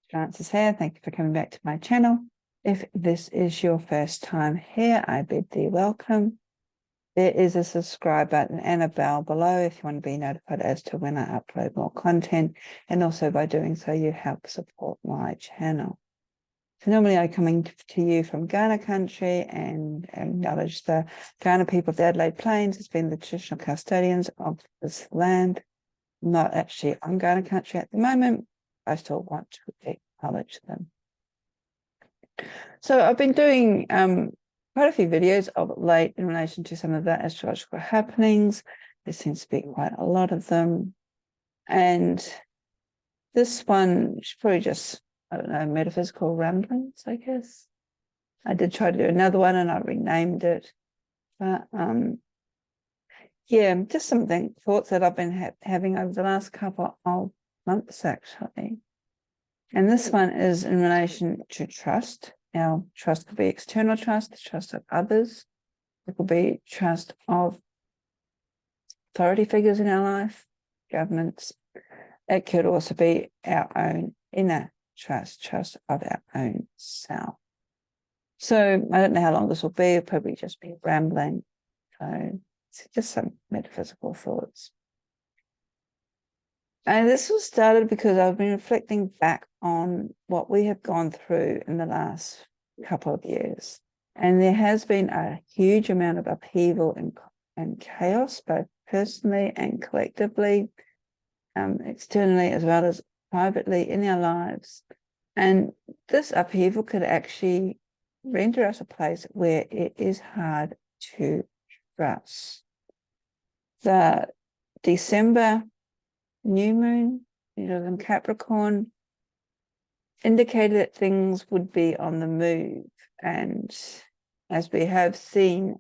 Francis here. Thank you for coming back to my channel. If this is your first time here, I bid thee welcome. There is a subscribe button and a bell below if you want to be notified as to when I upload more content, and also by doing so you help support my channel. So normally I'm coming to you from Ghana country and acknowledge the Ghana people of the Adelaide Plains as being the traditional custodians of this land. I'm not actually on Ghana country at the moment. I still want to acknowledge them. So I've been doing quite a few videos of late in relation to some of the astrological happenings. There seems to be quite a lot of them. And this one is probably just, I don't know, metaphysical ramblings, I guess. I did try to do another one and I renamed it. But yeah, just something, thoughts that I've been having over the last couple of months, actually. And this one is in relation to trust. Now, trust could be external trust, the trust of others. It could be trust of authority figures in our life, governments. It could also be our own inner trust of our own self. So I don't know how long this will be. It'll probably just be rambling. So it's just some metaphysical thoughts. And this was started because I've been reflecting back on what we have gone through in the last couple of years. And there has been a huge amount of upheaval and chaos, both personally and collectively, externally as well as privately in our lives. And this upheaval could actually render us a place where it is hard to trust. The December new moon, in Capricorn, indicated that things would be on the move. And as we have seen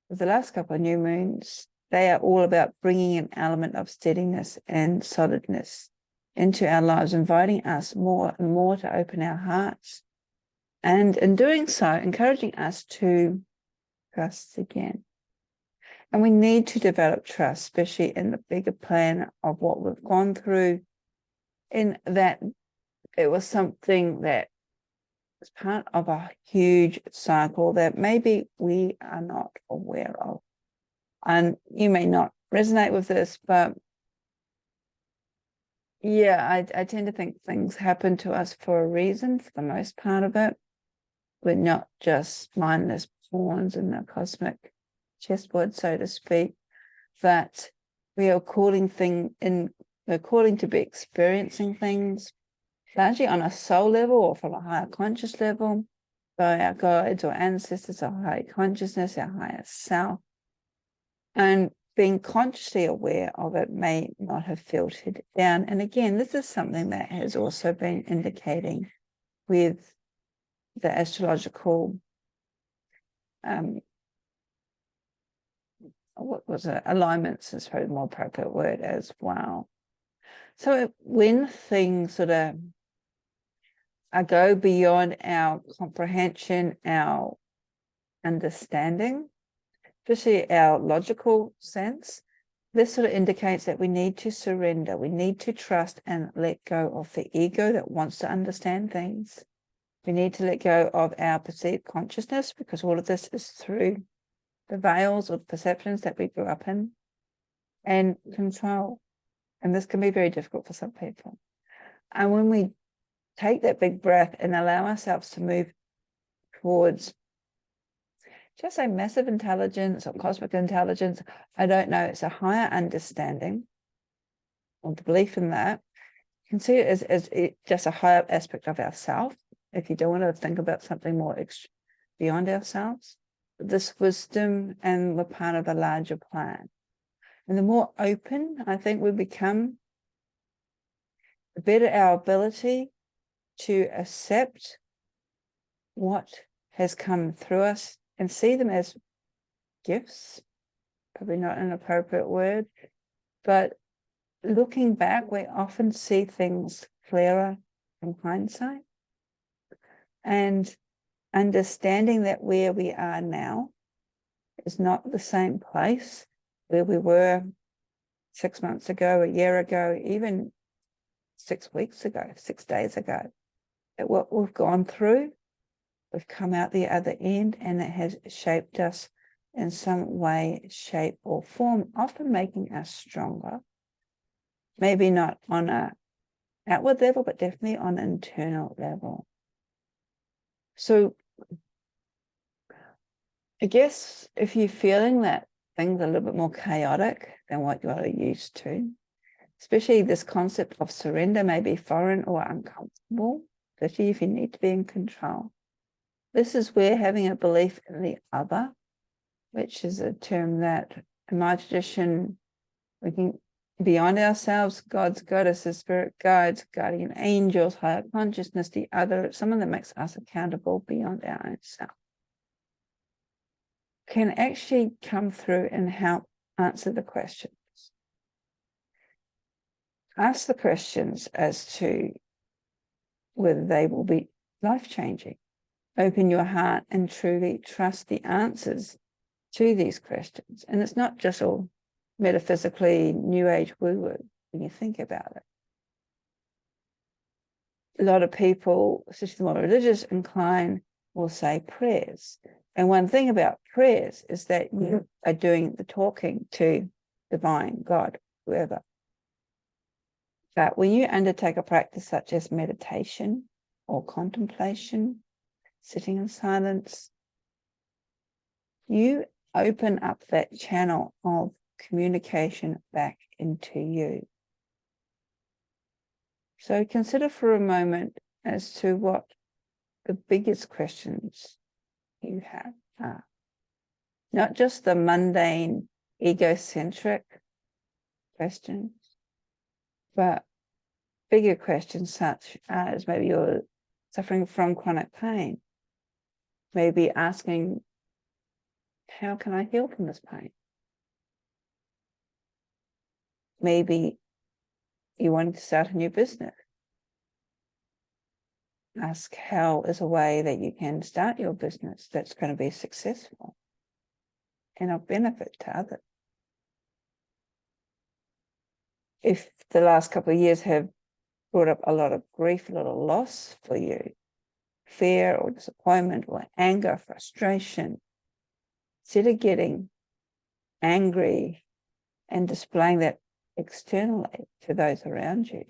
with the last couple of new moons, they are all about bringing an element of steadiness and solidness into our lives, inviting us more and more to open our hearts. And in doing so, encouraging us to trust again. And we need to develop trust, especially in the bigger plan of what we've gone through, in that it was something that was part of a huge cycle that maybe we are not aware of. And you may not resonate with this, but yeah, I tend to think things happen to us for a reason, for the most part of it. We're not just mindless pawns in the cosmic chessboard, so to speak, that we are calling to be experiencing things largely on a soul level or from a higher conscious level by our guides or ancestors, our higher consciousness, our higher self. And being consciously aware of it may not have filtered down. And again, this is something that has also been indicating with the astrological alignments is probably a more appropriate word as well. So when things sort of go beyond our comprehension, our understanding, especially our logical sense, this sort of indicates that we need to surrender, we need to trust and let go of the ego that wants to understand things. We need to let go of our perceived consciousness, because all of this is through the veils or perceptions that we grew up in, and control. And this can be very difficult for some people. And when we take that big breath and allow ourselves to move towards just a massive intelligence or cosmic intelligence, I don't know, it's a higher understanding or the belief in that. You can see it as just a higher aspect of ourself, if you don't want to think about something more beyond ourselves. This wisdom, and we're part of a larger plan. And the more open I think we become, the better our ability to accept what has come through us and see them as gifts, probably not an appropriate word, but looking back, we often see things clearer from hindsight, and understanding that where we are now is not the same place where we were 6 months ago, a year ago, even 6 weeks ago, 6 days ago. that what we've gone through, we've come out the other end, and it has shaped us in some way, shape, or form, often making us stronger. Maybe not on an outward level, but definitely on an internal level. So I guess if you're feeling that things are a little bit more chaotic than what you're used to, especially this concept of surrender may be foreign or uncomfortable, especially if you need to be in control. This is where having a belief in the other, which is a term that in my tradition, we can beyond ourselves, God's goddesses, spirit guides, guardian angels, higher consciousness, the other, someone that makes us accountable beyond our own self, can actually come through and help answer the questions. Ask the questions as to whether they will be life-changing. Open your heart and truly trust the answers to these questions. And it's not just all metaphysically new age woo-woo when you think about it. A lot of people, especially the more religious inclined, will say prayers. And one thing about prayers is that you are doing the talking to divine, God, whoever. But when you undertake a practice such as meditation or contemplation, sitting in silence, you open up that channel of communication back into you. So consider for a moment as to what the biggest questions you have are. Not just the mundane, egocentric questions, but bigger questions such as maybe you're suffering from chronic pain. Maybe asking, how can I heal from this pain? Maybe you want to start a new business. Ask how is a way that you can start your business that's going to be successful and of benefit to others. If the last couple of years have brought up a lot of grief, a lot of loss for you, fear or disappointment or anger, frustration, instead of getting angry and displaying that externally to those around you,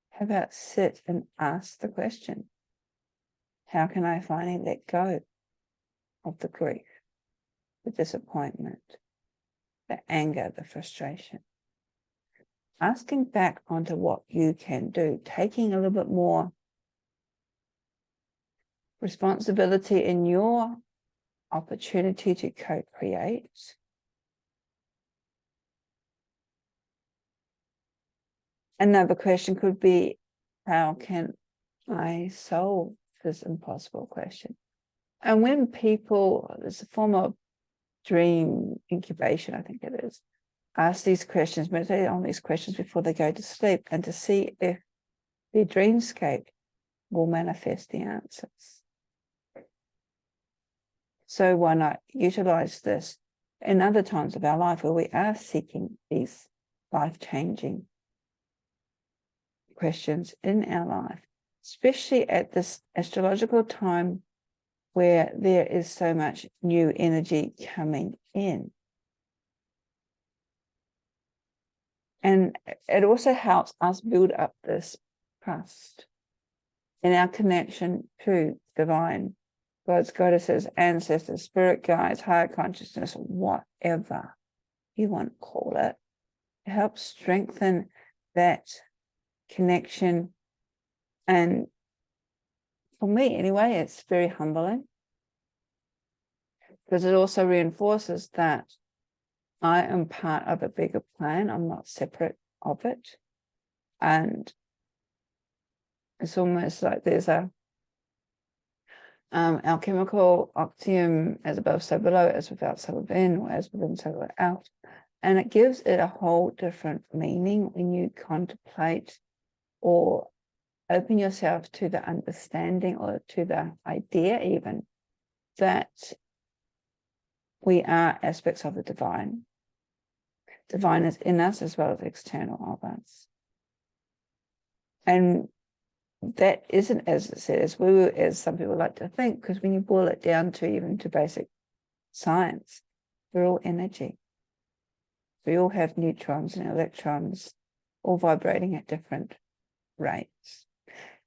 how about sit and ask the question, how can I finally let go of the grief, the disappointment, the anger, the frustration? Asking back onto what you can do, taking a little bit more responsibility in your opportunity to co-create. Another question could be, how can I solve this impossible question? And when people, there's a form of dream incubation, I think it is, ask these questions, meditate on these questions before they go to sleep, and to see if their dreamscape will manifest the answers. So why not utilize this in other times of our life where we are seeking these life-changing questions in our life, especially at this astrological time where there is so much new energy coming in. And it also helps us build up this trust in our connection to divine, God's goddesses, ancestors, spirit guides, higher consciousness, whatever you want to call it. It helps strengthen that connection. And for me, anyway, it's very humbling because it also reinforces that I am part of a bigger plan. I'm not separate of it. And it's almost like there's a alchemical axiom, as above, so below, as without, so within, or as within, so without. And it gives it a whole different meaning when you contemplate or open yourself to the understanding or to the idea even that we are aspects of the divine. Divine is in us as well as external of us. And that isn't, as it says, as some people like to think, because when you boil it down to even to basic science, we're all energy. We all have neutrons and electrons, all vibrating at different rates.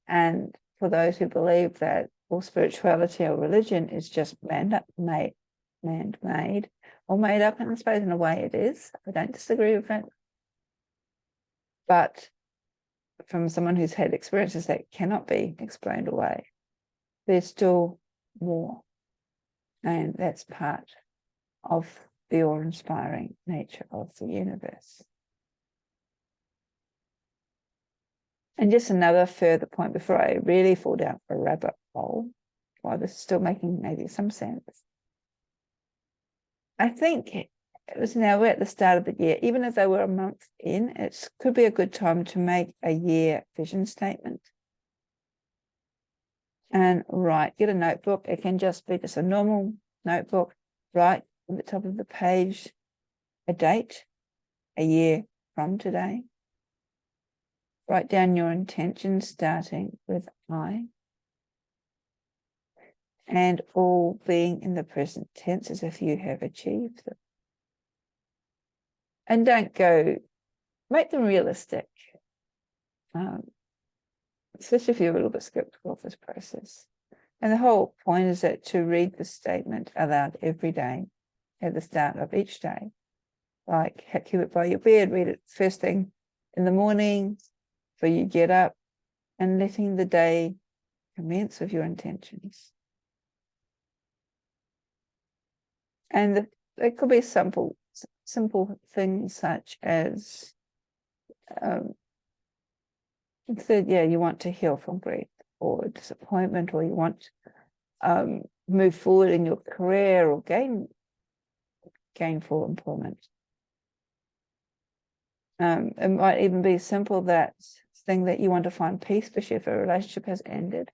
And for those who believe that all spirituality or religion is just man-made or made up, and I suppose in a way it is, I don't disagree with it. But from someone who's had experiences that cannot be explained away, there's still more. And that's part of the awe-inspiring nature of the universe. And just another further point before I really fall down a rabbit hole, while this is still making maybe some sense. I think it was now we're at the start of the year, even if they were a month in, it could be a good time to make a year vision statement. And get a notebook. It can just be just a normal notebook. Write at the top of the page a date, a year from today. Write down your intentions starting with I. And all being in the present tense as if you have achieved them. And don't go, make them realistic. Especially if you're a little bit skeptical of this process. And the whole point is that to read the statement aloud every day at the start of each day. Like, keep it by your bed, read it first thing in the morning, before you get up, and letting the day commence with your intentions. And it could be simple things such as, you want to heal from grief or disappointment, or you want to move forward in your career or gainful employment. It might even be simple, that thing that you want to find peace, especially if a relationship has ended,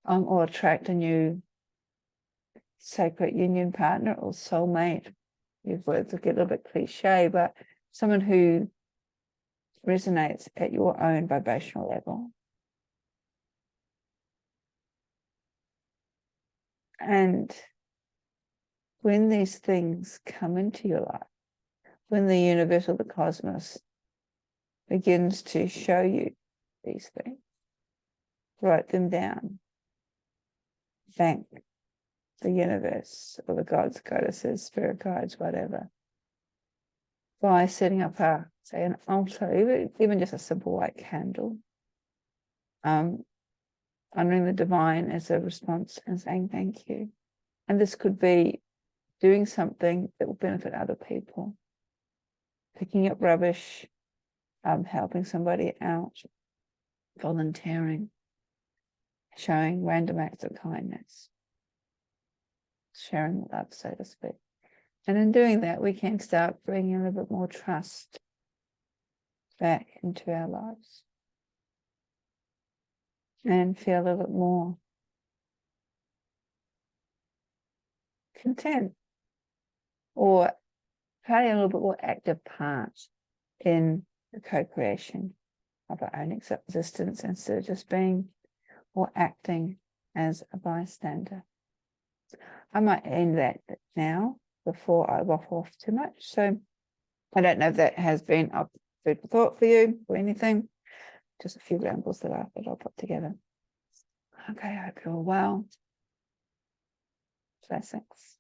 or attract a new sacred union partner or soulmate. These words will get a little bit cliche, but someone who resonates at your own vibrational level. And when these things come into your life, when the universe or the cosmos begins to show you these things, write them down. Thank the universe or the gods, goddesses, spirit guides, whatever, by setting up an altar, even just a simple white candle, honoring the divine as a response and saying thank you. And this could be doing something that will benefit other people, picking up rubbish, helping somebody out, volunteering, showing random acts of kindness, sharing love, so to speak. And in doing that, we can start bringing a little bit more trust back into our lives and feel a little bit more content, or playing a little bit more active part in the co-creation of our own existence, instead of just being or acting as a bystander. I might end that now before I waffle off too much. So I don't know if that has been up food for thought for you or anything. Just a few rambles that I'll put together. Okay, I hope you're well. Blessings.